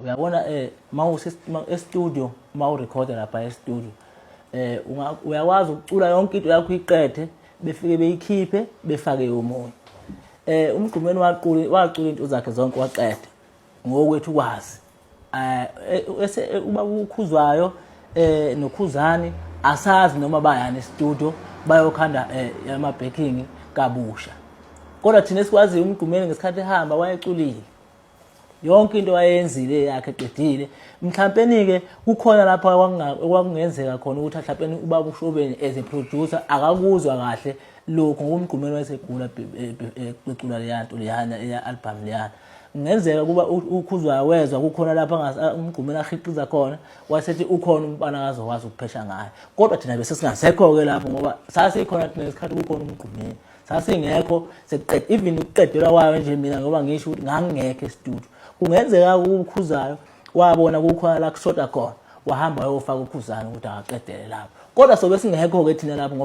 uyabona e-studio urecorda lapha e-studio uyakwazi ukucula yonke into yakho iqede befike beyikhiphe befake umoya. Umgqumeni wacula into zakhe zonke waqeda ngokwethu kwazi. Uba ukhuzwayo nokhuzani asazi noma bayani e-studio bayokhanda ama backing kabusha. Kodwa thina sikwazi umgqumeni ngesikhathi ehamba wayeculile yonke into wayenzile yakhe eqedile. Mhlawumbe ke kukhona lapha kwakungenzeka khona ukuthi mhlawumbe ubaba uShobeni as a producer akakuzwa kahle lokho ngomgqumeni wayesegula becula leyanto leyana album leyana. Kungenzeka kuba ukhuzwayo wezwa kukhona lapha umgqumeni ahiqiza khona wasethi ukhona umfana akazokwazi ukuphesha ngayo. Kodwa thina bese singasekho ke lapho ngoba sasikhona thina isikhathi kukhona umgqumeni sasingekho seqedela even ukuqedela kwayo nje mina ngoba ngisho ukuthi ngangingekho e-studio. Kungenzeka ukukhuzayo wabona kukhona la kushoda khona wahamba wayofaka ukhuzana ukuthi akaqedele lapho, kodwa sobe singekho ke thina lapho ngoba